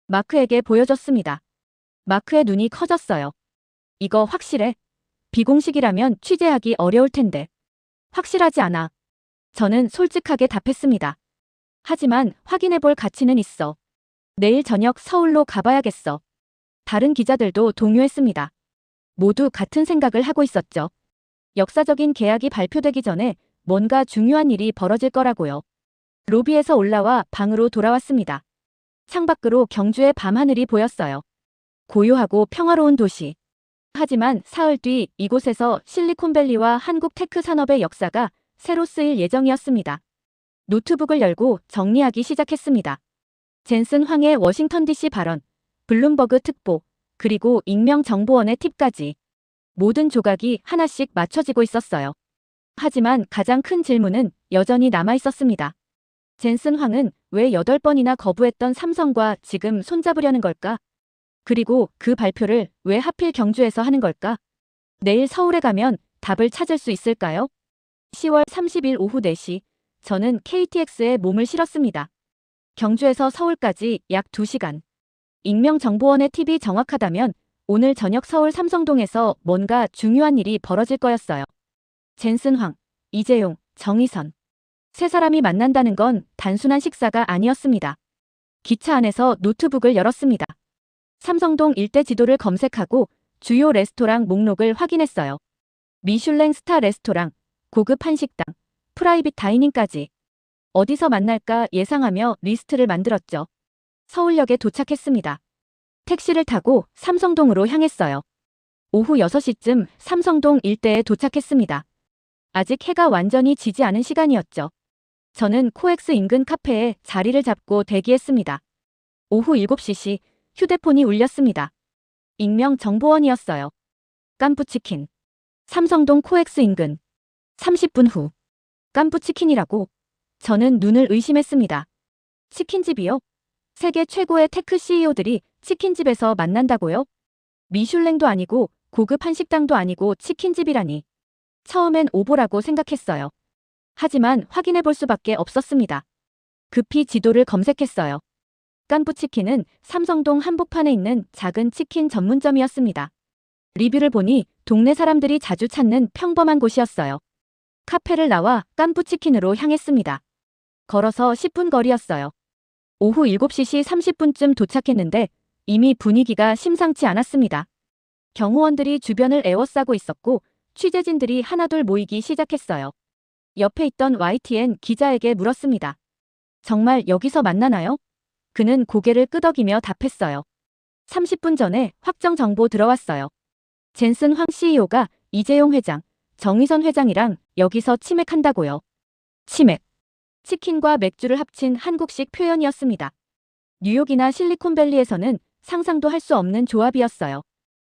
마크에게 보여줬습니다. 마크의 눈이 커졌어요. 이거 확실해? 비공식이라면 취재하기 어려울 텐데. 확실하지 않아. 저는 솔직하게 답했습니다. 하지만 확인해볼 가치는 있어. 내일 저녁 서울로 가봐야겠어. 다른 기자들도 동요했습니다. 모두 같은 생각을 하고 있었죠. 역사적인 계약이 발표되기 전에 뭔가 중요한 일이 벌어질 거라고요. 로비에서 올라와 방으로 돌아왔습니다. 창밖으로 경주의 밤하늘이 보였어요. 고요하고 평화로운 도시. 하지만 사흘 뒤 이곳에서 실리콘밸리와 한국 테크 산업의 역사가 새로 쓰일 예정이었습니다. 노트북을 열고 정리하기 시작했습니다. 젠슨 황의 워싱턴 DC 발언, 블룸버그 특보, 그리고 익명정보원의 팁까지. 모든 조각이 하나씩 맞춰지고 있었어요. 하지만 가장 큰 질문은 여전히 남아있었습니다. 젠슨 황은 왜 8번이나 거부했던 삼성과 지금 손잡으려는 걸까? 그리고 그 발표를 왜 하필 경주에서 하는 걸까? 내일 서울에 가면 답을 찾을 수 있을까요? 10월 30일 오후 4시, 저는 KTX에 몸을 실었습니다. 경주에서 서울까지 약 2시간. 익명정보원의 팁이 정확하다면 오늘 저녁 서울 삼성동에서 뭔가 중요한 일이 벌어질 거였어요. 젠슨 황, 이재용, 정의선. 세 사람이 만난다는 건 단순한 식사가 아니었습니다. 기차 안에서 노트북을 열었습니다. 삼성동 일대 지도를 검색하고 주요 레스토랑 목록을 확인했어요. 미슐랭 스타 레스토랑, 고급 한식당, 프라이빗 다이닝까지. 어디서 만날까 예상하며 리스트를 만들었죠. 서울역에 도착했습니다. 택시를 타고 삼성동으로 향했어요. 오후 6시쯤 삼성동 일대에 도착했습니다. 아직 해가 완전히 지지 않은 시간이었죠. 저는 코엑스 인근 카페에 자리를 잡고 대기했습니다. 오후 7시 휴대폰이 울렸습니다. 익명정보원이었어요. 깐푸치킨. 삼성동 코엑스 인근. 30분 후. 깐푸치킨이라고. 저는 눈을 의심했습니다. 치킨집이요? 세계 최고의 테크 CEO들이 치킨집에서 만난다고요? 미슐랭도 아니고 고급 한식당도 아니고 치킨집이라니. 처음엔 오보라고 생각했어요. 하지만 확인해 볼 수밖에 없었습니다. 급히 지도를 검색했어요. 깐푸치킨은 삼성동 한복판에 있는 작은 치킨 전문점이었습니다. 리뷰를 보니 동네 사람들이 자주 찾는 평범한 곳이었어요. 카페를 나와 깐푸치킨으로 향했습니다. 걸어서 10분 거리였어요. 오후 7시 30분쯤 도착했는데 이미 분위기가 심상치 않았습니다. 경호원들이 주변을 에워싸고 있었고 취재진들이 하나둘 모이기 시작했어요. 옆에 있던 YTN 기자에게 물었습니다. 정말 여기서 만나나요? 그는 고개를 끄덕이며 답했어요. 30분 전에 확정 정보 들어왔어요. 젠슨 황 CEO가 이재용 회장, 정의선 회장이랑 여기서 치맥한다고요. 치맥. 치킨과 맥주를 합친 한국식 표현이었습니다. 뉴욕이나 실리콘밸리에서는 상상도 할 수 없는 조합이었어요.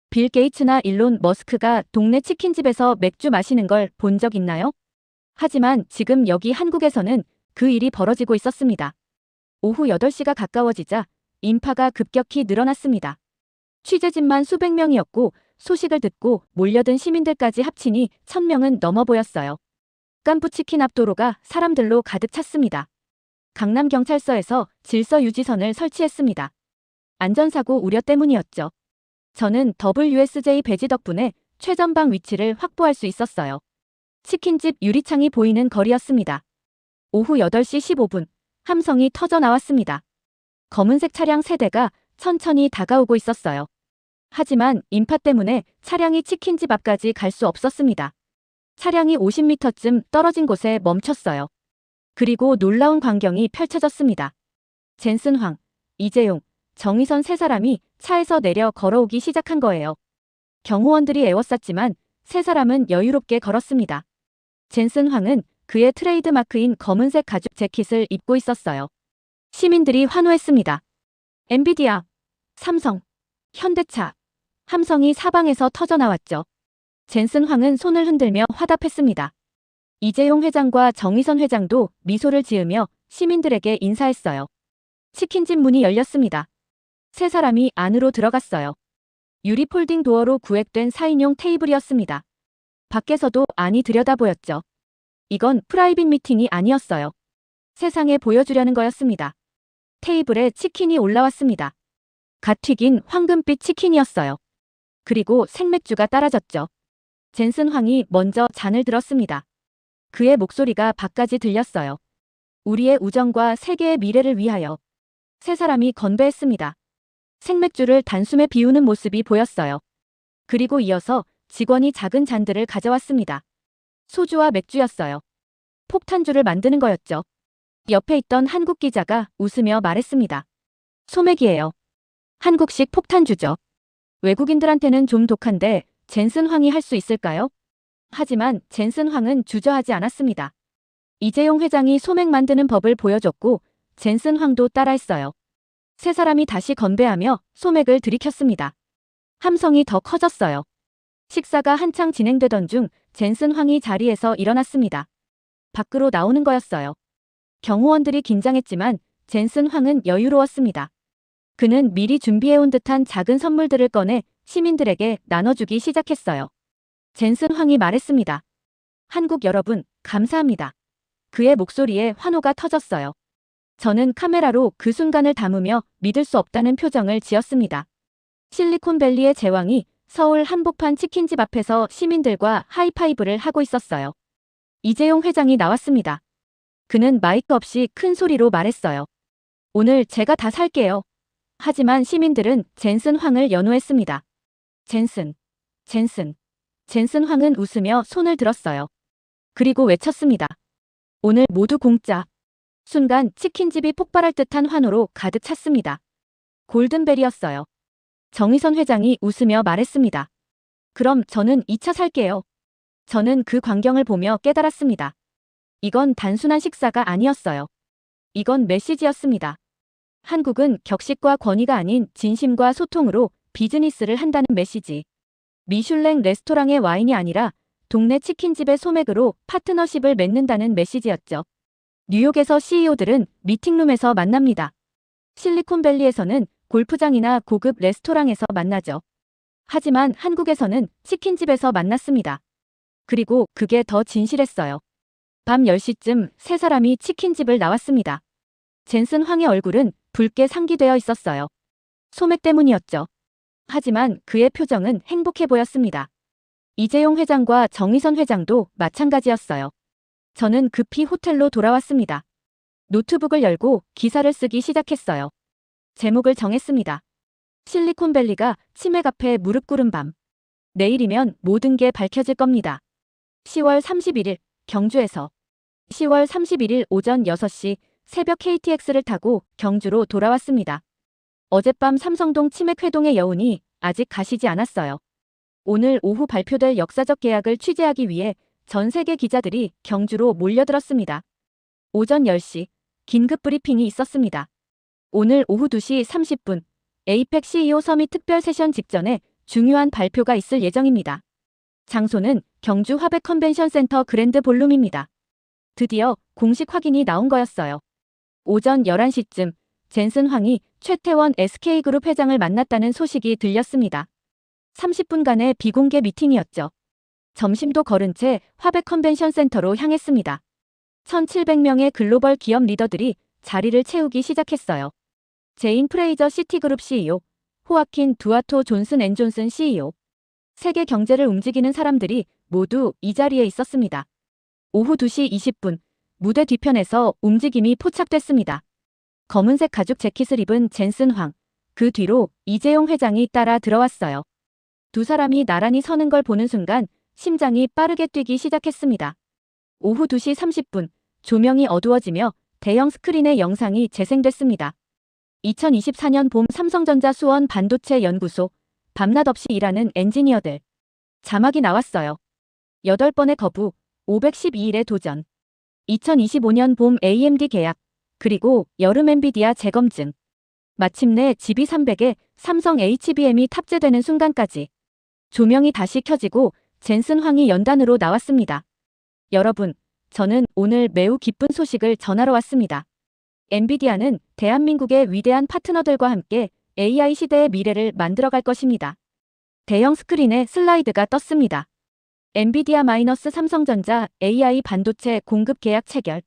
빌 게이츠나 일론 머스크가 동네 치킨집에서 맥주 마시는 걸 본 적 있나요? 하지만 지금 여기 한국에서는 그 일이 벌어지고 있었습니다. 오후 8시가 가까워지자 인파가 급격히 늘어났습니다. 취재진만 수백 명이었고 소식을 듣고 몰려든 시민들까지 합치니 1000명은 넘어 보였어요. 깐푸치킨 앞 도로가 사람들로 가득 찼습니다. 강남경찰서에서 질서유지선을 설치했습니다. 안전사고 우려 때문이었죠. 저는 WSJ 배지 덕분에 최전방 위치를 확보할 수 있었어요. 치킨집 유리창이 보이는 거리였습니다. 오후 8시 15분, 함성이 터져 나왔습니다. 검은색 차량 3대가 천천히 다가오고 있었어요. 하지만 인파 때문에 차량이 치킨집 앞까지 갈 수 없었습니다. 차량이 50m쯤 떨어진 곳에 멈췄어요. 그리고 놀라운 광경이 펼쳐졌습니다. 젠슨 황, 이재용, 정의선 세 사람이 차에서 내려 걸어오기 시작한 거예요. 경호원들이 에워쌌지만 세 사람은 여유롭게 걸었습니다. 젠슨 황은 그의 트레이드 마크인 검은색 가죽 재킷을 입고 있었어요. 시민들이 환호했습니다. 엔비디아, 삼성, 현대차, 함성이 사방에서 터져 나왔죠. 젠슨 황은 손을 흔들며 화답했습니다. 이재용 회장과 정의선 회장도 미소를 지으며 시민들에게 인사했어요. 치킨집 문이 열렸습니다. 세 사람이 안으로 들어갔어요. 유리 폴딩 도어로 구획된 4인용 테이블이었습니다. 밖에서도 안이 들여다보였죠. 이건 프라이빗 미팅이 아니었어요. 세상에 보여주려는 거였습니다. 테이블에 치킨이 올라왔습니다. 갓 튀긴 황금빛 치킨이었어요. 그리고 생맥주가 따라졌죠. 젠슨 황이 먼저 잔을 들었습니다. 그의 목소리가 밖까지 들렸어요. 우리의 우정과 세계의 미래를 위하여. 세 사람이 건배했습니다. 생맥주를 단숨에 비우는 모습이 보였어요. 그리고 이어서 직원이 작은 잔들을 가져왔습니다. 소주와 맥주였어요. 폭탄주를 만드는 거였죠. 옆에 있던 한국 기자가 웃으며 말했습니다. 소맥이에요. 한국식 폭탄주죠. 외국인들한테는 좀 독한데 젠슨 황이 할 수 있을까요? 하지만 젠슨 황은 주저하지 않았습니다. 이재용 회장이 소맥 만드는 법을 보여줬고 젠슨 황도 따라했어요. 세 사람이 다시 건배하며 소맥을 들이켰습니다. 함성이 더 커졌어요. 식사가 한창 진행되던 중 젠슨 황이 자리에서 일어났습니다. 밖으로 나오는 거였어요. 경호원들이 긴장했지만 젠슨 황은 여유로웠습니다. 그는 미리 준비해온 듯한 작은 선물들을 꺼내 시민들에게 나눠주기 시작했어요. 젠슨 황이 말했습니다. 한국 여러분, 감사합니다. 그의 목소리에 환호가 터졌어요. 저는 카메라로 그 순간을 담으며 믿을 수 없다는 표정을 지었습니다. 실리콘밸리의 제왕이 서울 한복판 치킨집 앞에서 시민들과 하이파이브를 하고 있었어요. 이재용 회장이 나왔습니다. 그는 마이크 없이 큰 소리로 말했어요. 오늘 제가 다 살게요. 하지만 시민들은 젠슨 황을 연호했습니다. 젠슨, 젠슨. 젠슨 황은 웃으며 손을 들었어요. 그리고 외쳤습니다. 오늘 모두 공짜. 순간 치킨집이 폭발할 듯한 환호로 가득 찼습니다. 골든벨이었어요. 정의선 회장이 웃으며 말했습니다. 그럼 저는 2차 살게요. 저는 그 광경을 보며 깨달았습니다. 이건 단순한 식사가 아니었어요. 이건 메시지였습니다. 한국은 격식과 권위가 아닌 진심과 소통으로 비즈니스를 한다는 메시지. 미슐랭 레스토랑의 와인이 아니라 동네 치킨집의 소맥으로 파트너십을 맺는다는 메시지였죠. 뉴욕에서 CEO들은 미팅룸에서 만납니다. 실리콘밸리에서는 골프장이나 고급 레스토랑에서 만나죠. 하지만 한국에서는 치킨집에서 만났습니다. 그리고 그게 더 진실했어요. 밤 10시쯤 세 사람이 치킨집을 나왔습니다. 젠슨 황의 얼굴은 붉게 상기되어 있었어요. 소맥 때문이었죠. 하지만 그의 표정은 행복해 보였습니다. 이재용 회장과 정의선 회장도 마찬가지였어요. 저는 급히 호텔로 돌아왔습니다. 노트북을 열고 기사를 쓰기 시작했어요. 제목을 정했습니다. 실리콘밸리가 치맥 앞에 무릎 꿇은 밤. 내일이면 모든 게 밝혀질 겁니다. 10월 31일 경주에서 10월 31일 오전 6시 새벽 KTX를 타고 경주로 돌아왔습니다. 어젯밤 삼성동 치맥 회동의 여운이 아직 가시지 않았어요. 오늘 오후 발표될 역사적 계약을 취재하기 위해 전 세계 기자들이 경주로 몰려들었습니다. 오전 10시 긴급 브리핑이 있었습니다. 오늘 오후 2시 30분 에이펙 CEO 서밋 특별 세션 직전에 중요한 발표가 있을 예정입니다. 장소는 경주 화백 컨벤션 센터 그랜드 볼룸입니다. 드디어 공식 확인이 나온 거였어요. 오전 11시쯤 젠슨 황이 최태원 SK그룹 회장을 만났다는 소식이 들렸습니다. 30분간의 비공개 미팅이었죠. 점심도 거른 채 화백 컨벤션 센터로 향했습니다. 1,700명의 글로벌 기업 리더들이 자리를 채우기 시작했어요. 제인 프레이저 시티그룹 CEO, 호아킨 두아토 존슨 앤 존슨 CEO. 세계 경제를 움직이는 사람들이 모두 이 자리에 있었습니다. 오후 2시 20분, 무대 뒤편에서 움직임이 포착됐습니다. 검은색 가죽 재킷을 입은 젠슨 황, 그 뒤로 이재용 회장이 따라 들어왔어요. 두 사람이 나란히 서는 걸 보는 순간 심장이 빠르게 뛰기 시작했습니다. 오후 2시 30분, 조명이 어두워지며 대형 스크린의 영상이 재생됐습니다. 2024년 봄 삼성전자 수원 반도체 연구소, 밤낮 없이 일하는 엔지니어들. 자막이 나왔어요. 8번의 거부, 512일의 도전. 2025년 봄 AMD 계약, 그리고 여름 엔비디아 재검증. 마침내 GB300에 삼성 HBM이 탑재되는 순간까지. 조명이 다시 켜지고 젠슨 황이 연단으로 나왔습니다. 여러분, 저는 오늘 매우 기쁜 소식을 전하러 왔습니다. 엔비디아는 대한민국의 위대한 파트너들과 함께 AI 시대의 미래를 만들어갈 것입니다. 대형 스크린에 슬라이드가 떴습니다. 엔비디아 마이너스 삼성전자 AI 반도체 공급 계약 체결.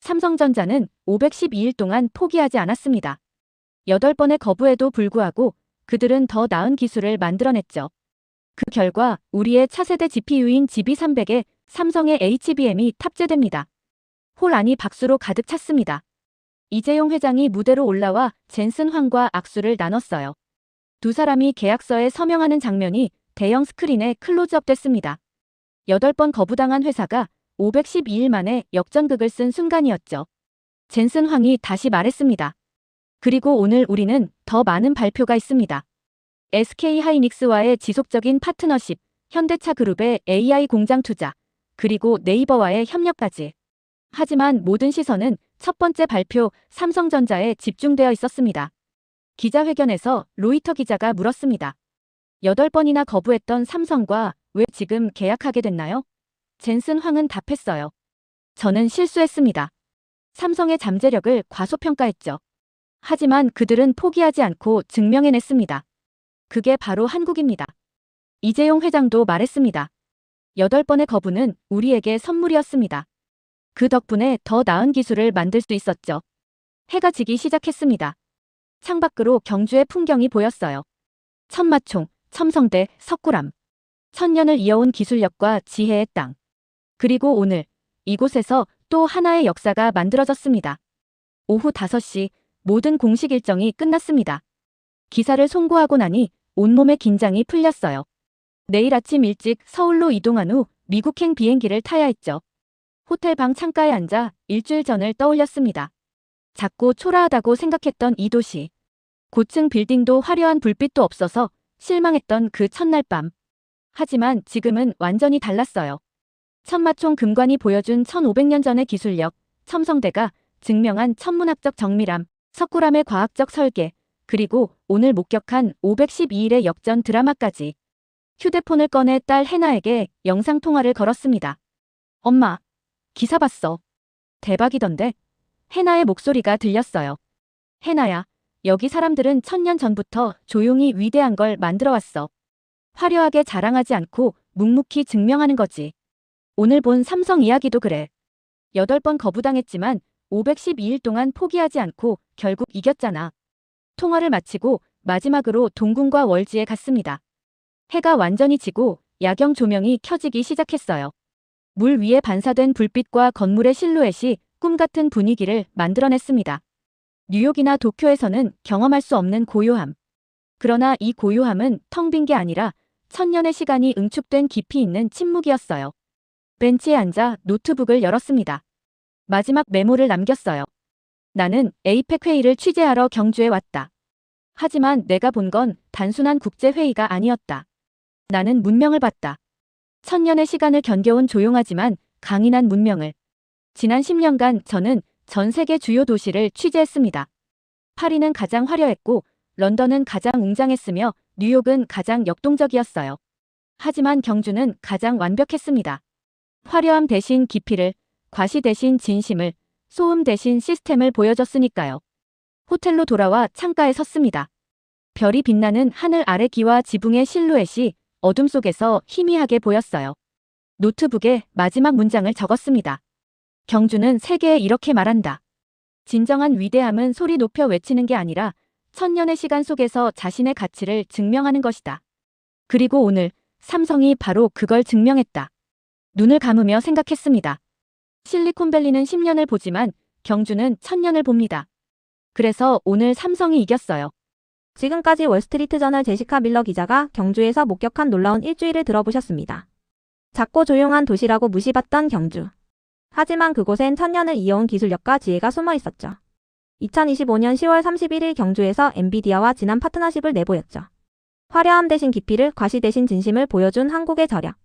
삼성전자는 512일 동안 포기하지 않았습니다. 8번의 거부에도 불구하고 그들은 더 나은 기술을 만들어냈죠. 그 결과 우리의 차세대 GPU인 GB300에 삼성의 HBM이 탑재됩니다. 홀 안이 박수로 가득 찼습니다. 이재용 회장이 무대로 올라와 젠슨 황과 악수를 나눴어요. 두 사람이 계약서에 서명하는 장면이 대형 스크린에 클로즈업 됐습니다. 8번 거부당한 회사가 512일 만에 역전극을 쓴 순간이었죠. 젠슨 황이 다시 말했습니다. 그리고 오늘 우리는 더 많은 발표가 있습니다. SK 하이닉스와의 지속적인 파트너십, 현대차 그룹의 AI 공장 투자, 그리고 네이버와의 협력까지. 하지만 모든 시선은 첫 번째 발표 삼성전자에 집중되어 있었습니다. 기자회견에서 로이터 기자가 물었습니다. 8번이나 거부했던 삼성과 왜 지금 계약하게 됐나요? 젠슨 황은 답했어요. 저는 실수했습니다. 삼성의 잠재력을 과소평가했죠. 하지만 그들은 포기하지 않고 증명해냈습니다. 그게 바로 한국입니다. 이재용 회장도 말했습니다. 8번의 거부는 우리에게 선물이었습니다. 그 덕분에 더 나은 기술을 만들 수 있었죠. 해가 지기 시작했습니다. 창밖으로 경주의 풍경이 보였어요. 천마총, 첨성대, 석굴암. 천년을 이어온 기술력과 지혜의 땅. 그리고 오늘 이곳에서 또 하나의 역사가 만들어졌습니다. 오후 5시 모든 공식 일정이 끝났습니다. 기사를 송고하고 나니 온몸의 긴장이 풀렸어요. 내일 아침 일찍 서울로 이동한 후 미국행 비행기를 타야 했죠. 호텔 방 창가에 앉아 일주일 전을 떠올렸습니다. 작고 초라하다고 생각했던 이 도시. 고층 빌딩도 화려한 불빛도 없어서 실망했던 그 첫날 밤. 하지만 지금은 완전히 달랐어요. 천마총 금관이 보여준 1500년 전의 기술력, 첨성대가 증명한 천문학적 정밀함, 석굴암의 과학적 설계, 그리고 오늘 목격한 512일의 역전 드라마까지. 휴대폰을 꺼내 딸 해나에게 영상통화를 걸었습니다. 엄마, 기사 봤어. 대박이던데? 해나의 목소리가 들렸어요. 해나야, 여기 사람들은 1000년 전부터 조용히 위대한 걸 만들어 왔어. 화려하게 자랑하지 않고 묵묵히 증명하는 거지. 오늘 본 삼성 이야기도 그래. 8번 거부당했지만 512일 동안 포기하지 않고 결국 이겼잖아. 통화를 마치고 마지막으로 동궁과 월지에 갔습니다. 해가 완전히 지고 야경 조명이 켜지기 시작했어요. 물 위에 반사된 불빛과 건물의 실루엣이 꿈같은 분위기를 만들어냈습니다. 뉴욕이나 도쿄에서는 경험할 수 없는 고요함. 그러나 이 고요함은 텅 빈 게 아니라 1000년의 시간이 응축된 깊이 있는 침묵이었어요. 벤치에 앉아 노트북을 열었습니다. 마지막 메모를 남겼어요. 나는 에이펙 회의를 취재하러 경주에 왔다. 하지만 내가 본 건 단순한 국제회의가 아니었다. 나는 문명을 봤다. 1000년의 시간을 견뎌온 조용하지만 강인한 문명을. 지난 10년간 저는 전 세계 주요 도시를 취재했습니다. 파리는 가장 화려했고 런던은 가장 웅장했으며 뉴욕은 가장 역동적이었어요. 하지만 경주는 가장 완벽했습니다. 화려함 대신 깊이를, 과시 대신 진심을, 소음 대신 시스템을 보여줬으니까요. 호텔로 돌아와 창가에 섰습니다. 별이 빛나는 하늘 아래 기와 지붕의 실루엣이 어둠 속에서 희미하게 보였어요. 노트북에 마지막 문장을 적었습니다. 경주는 세계에 이렇게 말한다. 진정한 위대함은 소리 높여 외치는 게 아니라 1000년의 시간 속에서 자신의 가치를 증명하는 것이다. 그리고 오늘 삼성이 바로 그걸 증명했다. 눈을 감으며 생각했습니다. 실리콘밸리는 10년을 보지만 경주는 1000년을 봅니다. 그래서 오늘 삼성이 이겼어요. 지금까지 월스트리트저널 제시카 밀러 기자가 경주에서 목격한 놀라운 일주일을 들어보셨습니다. 작고 조용한 도시라고 무시받던 경주. 하지만 그곳엔 1000년을 이어온 기술력과 지혜가 숨어 있었죠. 2025년 10월 31일 경주에서 엔비디아와 진한 파트너십을 내보였죠. 화려함 대신 깊이를, 과시 대신 진심을 보여준 한국의 저력.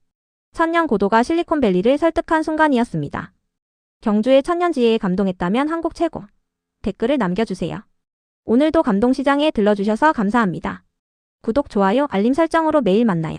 1000년 고도가 실리콘밸리를 설득한 순간이었습니다. 경주의 1000년 지혜에 감동했다면 한국 최고. 댓글을 남겨주세요. 오늘도 감동시장에 들러주셔서 감사합니다. 구독, 좋아요, 알림 설정으로 매일 만나요.